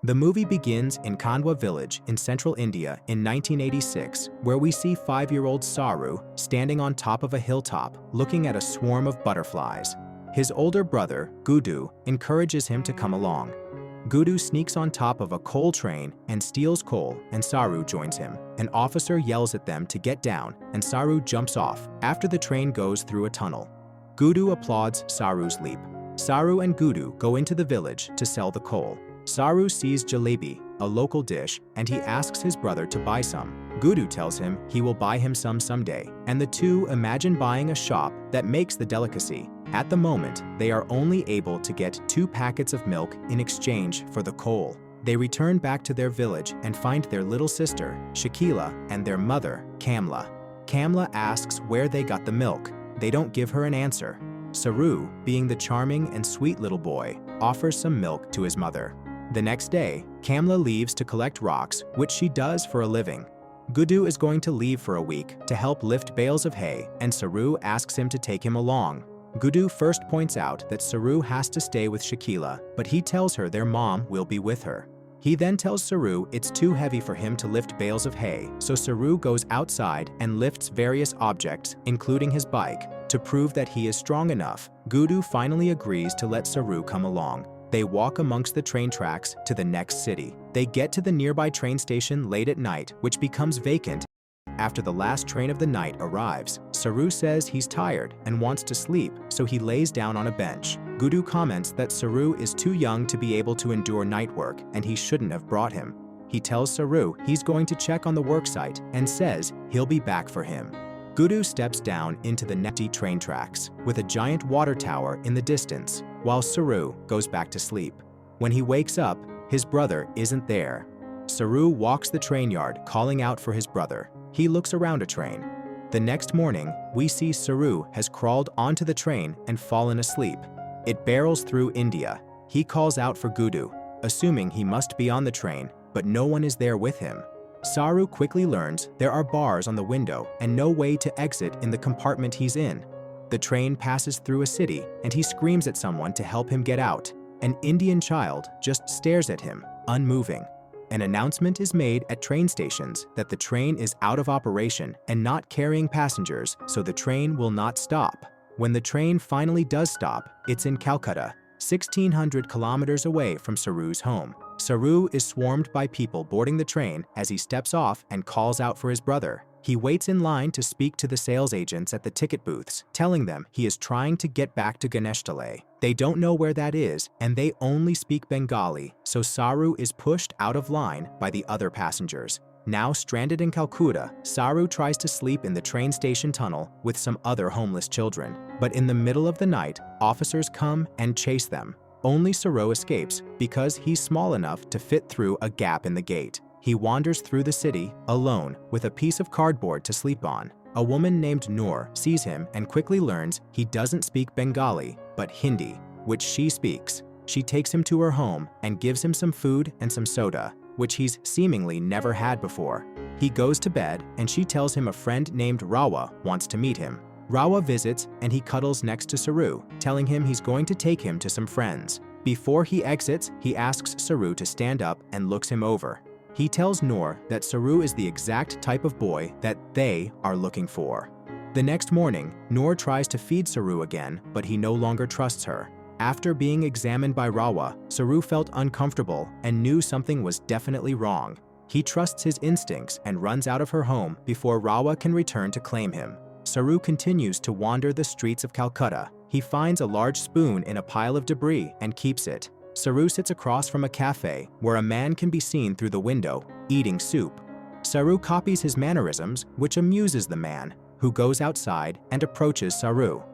The movie begins in Khandwa village in central India in 1986, where we see 5-year-old Saroo standing on top of a hilltop looking at a swarm of butterflies. His older brother, Gudu, encourages him to come along. Gudu sneaks on top of a coal train and steals coal, and Saroo joins him. An officer yells at them to get down, and Saroo jumps off after the train goes through a tunnel. Gudu applauds Saroo's leap. Saroo and Gudu go into the village to sell the coal. Saroo sees jalebi, a local dish, and he asks his brother to buy some. Gudu tells him he will buy him some someday, and the two imagine buying a shop that makes the delicacy. At the moment, they are only able to get 2 packets of milk in exchange for the coal. They return back to their village and find their little sister, Shakila, and their mother, Kamla. Kamla asks where they got the milk. They don't give her an answer. Saroo, being the charming and sweet little boy, offers some milk to his mother. The next day, Kamla leaves to collect rocks, which she does for a living. Gudu is going to leave for a week to help lift bales of hay, and Saroo asks him to take him along. Gudu first points out that Saroo has to stay with Shakila, but he tells her their mom will be with her. He then tells Saroo it's too heavy for him to lift bales of hay, so Saroo goes outside and lifts various objects, including his bike, to prove that he is strong enough. Gudu finally agrees to let Saroo come along. They walk amongst the train tracks to the next city. They get to the nearby train station late at night, which becomes vacant after the last train of the night arrives. Saroo says he's tired and wants to sleep, so he lays down on a bench. Gudu comments that Saroo is too young to be able to endure night work and he shouldn't have brought him. He tells Saroo he's going to check on the worksite and says he'll be back for him. Gudu steps down into the empty train tracks with a giant water tower in the distance, while Saroo goes back to sleep. When he wakes up, his brother isn't there. Saroo walks the train yard calling out for his brother. He looks around a train. The next morning, we see Saroo has crawled onto the train and fallen asleep. It barrels through India. He calls out for Gudu, assuming he must be on the train, but no one is there with him. Saroo quickly learns there are bars on the window and no way to exit in the compartment he's in. The train passes through a city and he screams at someone to help him get out. An Indian child just stares at him, unmoving. An announcement is made at train stations that the train is out of operation and not carrying passengers, so the train will not stop. When the train finally does stop, it's in Calcutta, 1,600 kilometers away from Saroo's home. Saroo is swarmed by people boarding the train as he steps off and calls out for his brother. He waits in line to speak to the sales agents at the ticket booths, telling them he is trying to get back to Ganeshtale. They don't know where that is, and they only speak Bengali, so Saroo is pushed out of line by the other passengers. Now stranded in Calcutta, Saroo tries to sleep in the train station tunnel with some other homeless children. But in the middle of the night, officers come and chase them. Only Saroo escapes because he's small enough to fit through a gap in the gate. He wanders through the city alone with a piece of cardboard to sleep on. A woman named Noor sees him and quickly learns he doesn't speak Bengali, but Hindi, which she speaks. She takes him to her home and gives him some food and some soda, which he's seemingly never had before. He goes to bed and she tells him a friend named Rawa wants to meet him. Rawa visits and he cuddles next to Saroo, telling him he's going to take him to some friends. Before he exits, he asks Saroo to stand up and looks him over. He tells Noor that Saroo is the exact type of boy that they are looking for. The next morning, Noor tries to feed Saroo again, but he no longer trusts her. After being examined by Rawa, Saroo felt uncomfortable and knew something was definitely wrong. He trusts his instincts and runs out of her home before Rawa can return to claim him. Saroo continues to wander the streets of Calcutta. He finds a large spoon in a pile of debris and keeps it. Saroo sits across from a cafe where a man can be seen through the window, eating soup. Saroo copies his mannerisms, which amuses the man, who goes outside and approaches Saroo.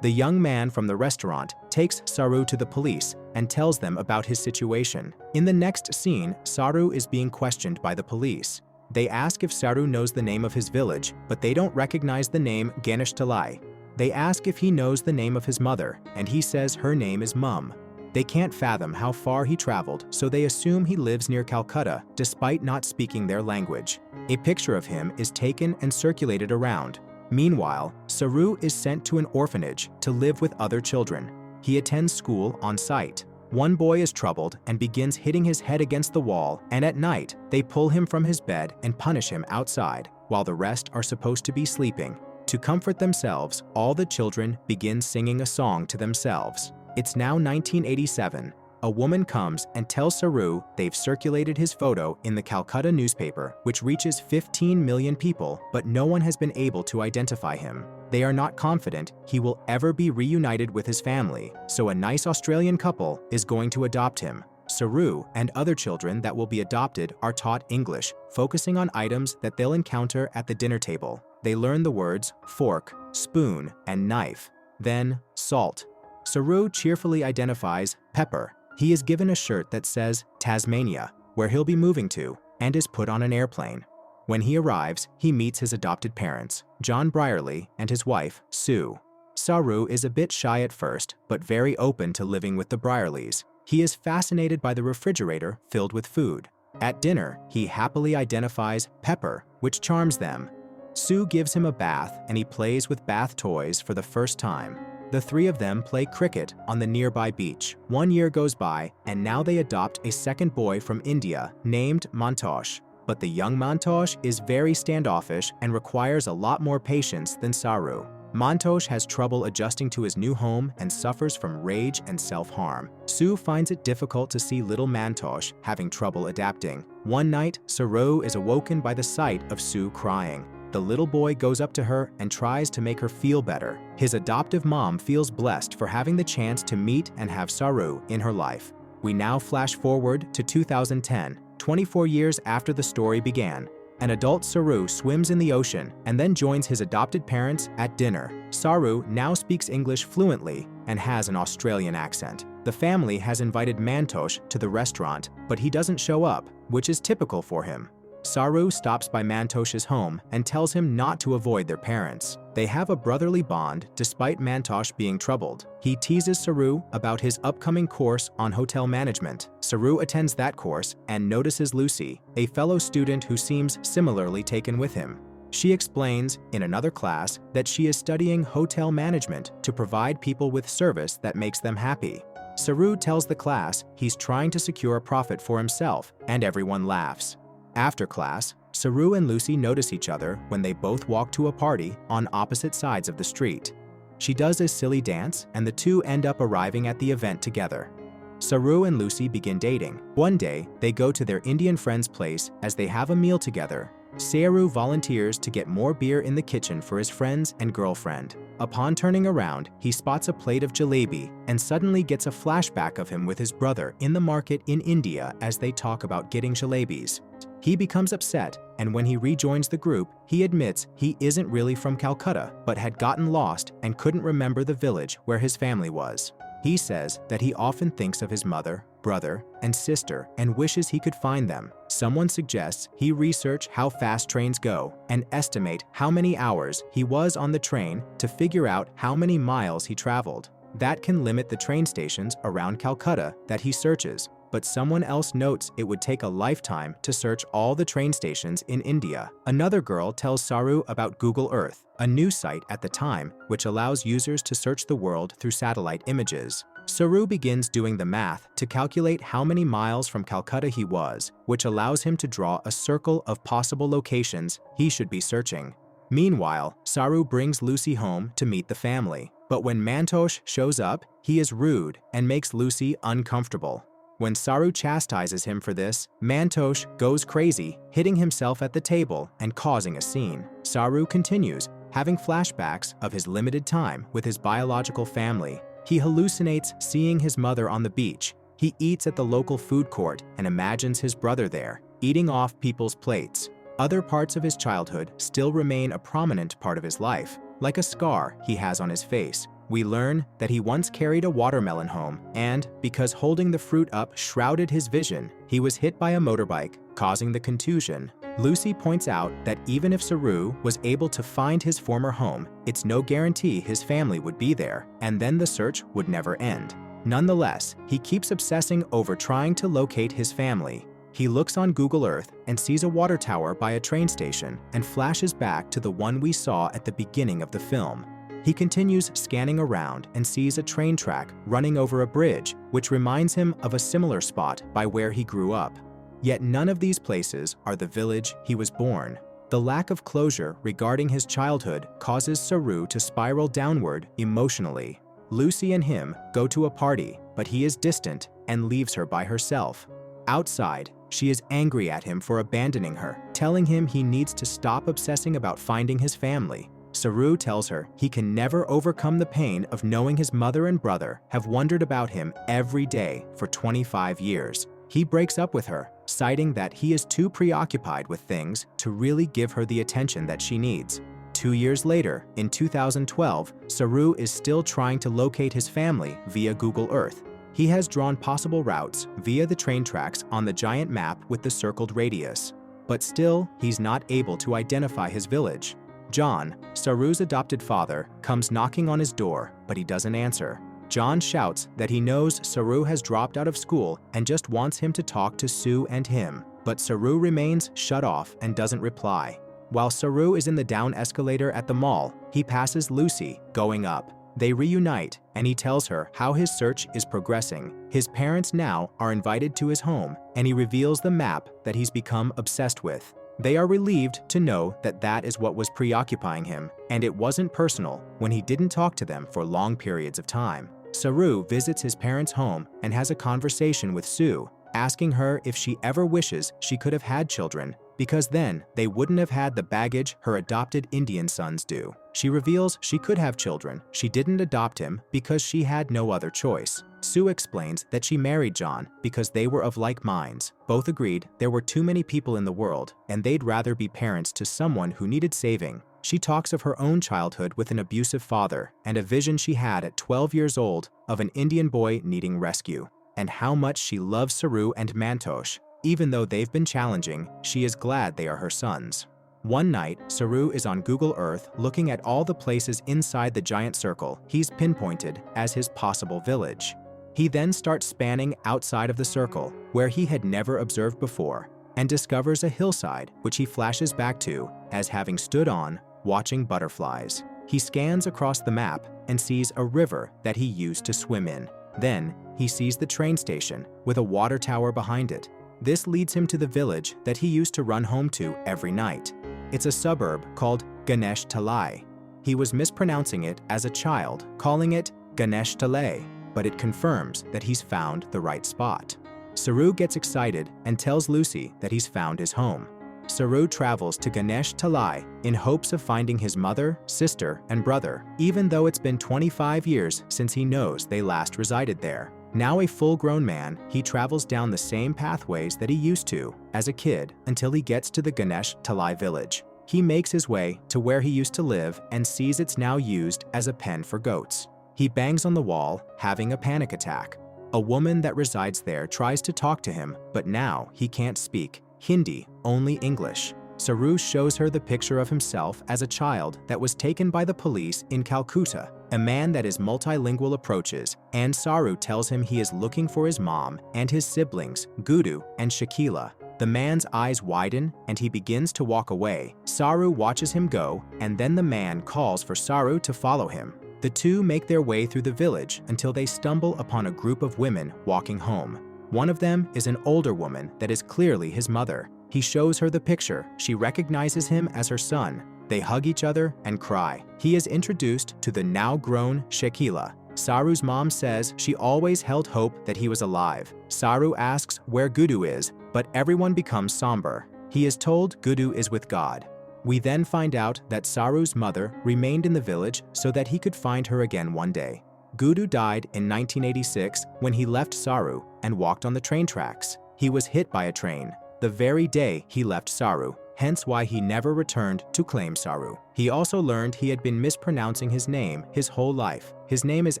The young man from the restaurant takes Saroo to the police and tells them about his situation. In the next scene, Saroo is being questioned by the police. They ask if Saroo knows the name of his village, but they don't recognize the name Ganeshtale. They ask if he knows the name of his mother, and he says her name is Mum. They can't fathom how far he traveled, so they assume he lives near Calcutta, despite not speaking their language. A picture of him is taken and circulated around. Meanwhile, Saroo is sent to an orphanage to live with other children. He attends school on site. One boy is troubled and begins hitting his head against the wall, and at night, they pull him from his bed and punish him outside, while the rest are supposed to be sleeping. To comfort themselves, all the children begin singing a song to themselves. It's now 1987. A woman comes and tells Saroo they've circulated his photo in the Calcutta newspaper, which reaches 15 million people, but no one has been able to identify him. They are not confident he will ever be reunited with his family, so a nice Australian couple is going to adopt him. Saroo and other children that will be adopted are taught English, focusing on items that they'll encounter at the dinner table. They learn the words fork, spoon, and knife. Then, salt. Saroo cheerfully identifies pepper. He is given a shirt that says Tasmania, where he'll be moving to, and is put on an airplane. When he arrives, he meets his adopted parents, John Brierley and his wife, Sue. Saroo is a bit shy at first, but very open to living with the Brierleys. He is fascinated by the refrigerator filled with food. At dinner, he happily identifies pepper, which charms them. Sue gives him a bath and he plays with bath toys for the first time. The three of them play cricket on the nearby beach. 1 year goes by, and now they adopt a second boy from India named Mantosh. But the young Mantosh is very standoffish and requires a lot more patience than Saroo. Mantosh has trouble adjusting to his new home and suffers from rage and self-harm. Sue finds it difficult to see little Mantosh having trouble adapting. One night, Saroo is awoken by the sight of Sue crying. The little boy goes up to her and tries to make her feel better. His adoptive mom feels blessed for having the chance to meet and have Saroo in her life. We now flash forward to 2010, 24 years after the story began. An adult Saroo swims in the ocean and then joins his adopted parents at dinner. Saroo now speaks English fluently and has an Australian accent. The family has invited Mantosh to the restaurant, but he doesn't show up, which is typical for him. Saroo stops by Mantosh's home and tells him not to avoid their parents. They have a brotherly bond despite Mantosh being troubled. He teases Saroo about his upcoming course on hotel management. Saroo attends that course and notices Lucy, a fellow student who seems similarly taken with him. She explains in another class that she is studying hotel management to provide people with service that makes them happy. Saroo tells the class he's trying to secure a profit for himself, and everyone laughs. After class, Saroo and Lucy notice each other when they both walk to a party on opposite sides of the street. She does a silly dance, and the two end up arriving at the event together. Saroo and Lucy begin dating. One day, they go to their Indian friend's place as they have a meal together. Saroo volunteers to get more beer in the kitchen for his friends and girlfriend. Upon turning around, he spots a plate of jalebi and suddenly gets a flashback of him with his brother in the market in India as they talk about getting jalebis. He becomes upset, and when he rejoins the group, he admits he isn't really from Calcutta, but had gotten lost and couldn't remember the village where his family was. He says that he often thinks of his mother, brother, and sister and wishes he could find them. Someone suggests he research how fast trains go and estimate how many hours he was on the train to figure out how many miles he traveled. That can limit the train stations around Calcutta that he searches, but someone else notes it would take a lifetime to search all the train stations in India. Another girl tells Saroo about Google Earth, a news site at the time which allows users to search the world through satellite images. Saroo begins doing the math to calculate how many miles from Calcutta he was, which allows him to draw a circle of possible locations he should be searching. Meanwhile, Saroo brings Lucy home to meet the family, but when Mantosh shows up, he is rude and makes Lucy uncomfortable. When Saroo chastises him for this, Mantosh goes crazy, hitting himself at the table and causing a scene. Saroo continues, having flashbacks of his limited time with his biological family. He hallucinates seeing his mother on the beach. He eats at the local food court and imagines his brother there, eating off people's plates. Other parts of his childhood still remain a prominent part of his life, like a scar he has on his face. We learn that he once carried a watermelon home, and because holding the fruit up shrouded his vision, he was hit by a motorbike, causing the contusion. Lucy points out that even if Saroo was able to find his former home, it's no guarantee his family would be there, and then the search would never end. Nonetheless, he keeps obsessing over trying to locate his family. He looks on Google Earth and sees a water tower by a train station and flashes back to the one we saw at the beginning of the film. He continues scanning around and sees a train track running over a bridge, which reminds him of a similar spot by where he grew up. Yet none of these places are the village he was born. The lack of closure regarding his childhood causes Saroo to spiral downward emotionally. Lucy and him go to a party, but he is distant and leaves her by herself. Outside, she is angry at him for abandoning her, telling him he needs to stop obsessing about finding his family. Saroo tells her he can never overcome the pain of knowing his mother and brother have wondered about him every day for 25 years. He breaks up with her, citing that he is too preoccupied with things to really give her the attention that she needs. 2 years later, in 2012, Saroo is still trying to locate his family via Google Earth. He has drawn possible routes via the train tracks on the giant map with the circled radius. But still, he's not able to identify his village. John, Saroo's adopted father, comes knocking on his door, but he doesn't answer. John shouts that he knows Saroo has dropped out of school and just wants him to talk to Sue and him, but Saroo remains shut off and doesn't reply. While Saroo is in the down escalator at the mall, he passes Lucy, going up. They reunite, and he tells her how his search is progressing. His parents now are invited to his home, and he reveals the map that he's become obsessed with. They are relieved to know that that is what was preoccupying him, and it wasn't personal when he didn't talk to them for long periods of time. Saroo visits his parents' home and has a conversation with Sue, asking her if she ever wishes she could have had children, because then they wouldn't have had the baggage her adopted Indian sons do. She reveals she could have children. She didn't adopt him because she had no other choice. Sue explains that she married John because they were of like minds. Both agreed there were too many people in the world and they'd rather be parents to someone who needed saving. She talks of her own childhood with an abusive father and a vision she had at 12 years old of an Indian boy needing rescue, and how much she loves Saroo and Mantosh. Even though they've been challenging, she is glad they are her sons. One night, Saroo is on Google Earth looking at all the places inside the giant circle he's pinpointed as his possible village. He then starts spanning outside of the circle, where he had never observed before, and discovers a hillside which he flashes back to as having stood on, watching butterflies. He scans across the map and sees a river that he used to swim in. Then, he sees the train station with a water tower behind it. This leads him to the village that he used to run home to every night. It's a suburb called Ganesh Talai. He was mispronouncing it as a child, calling it Ganesh Talai, but it confirms that he's found the right spot. Saroo gets excited and tells Lucy that he's found his home. Saroo travels to Ganesh Talai in hopes of finding his mother, sister, and brother, even though it's been 25 years since he knows they last resided there. Now a full-grown man, he travels down the same pathways that he used to as a kid until he gets to the Ganesh Talai village. He makes his way to where he used to live and sees it's now used as a pen for goats. He bangs on the wall, having a panic attack. A woman that resides there tries to talk to him, but now he can't speak Hindi, only English. Saroo shows her the picture of himself as a child that was taken by the police in Calcutta, a man that is multilingual approaches, and Saroo tells him he is looking for his mom and his siblings, Gudu and Shakila. The man's eyes widen and he begins to walk away. Saroo watches him go, and then the man calls for Saroo to follow him. The two make their way through the village until they stumble upon a group of women walking home. One of them is an older woman that is clearly his mother. He shows her the picture. She recognizes him as her son. They hug each other and cry. He is introduced to the now-grown Shakila. Saroo's mom says she always held hope that he was alive. Saroo asks where Gudu is, but everyone becomes somber. He is told Gudu is with God. We then find out that Saroo's mother remained in the village so that he could find her again one day. Gudu died in 1986 when he left Saroo and walked on the train tracks. He was hit by a train the very day he left Saroo, hence why he never returned to claim Saroo. He also learned he had been mispronouncing his name his whole life. His name is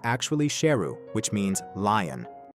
actually Sheru, which means lion.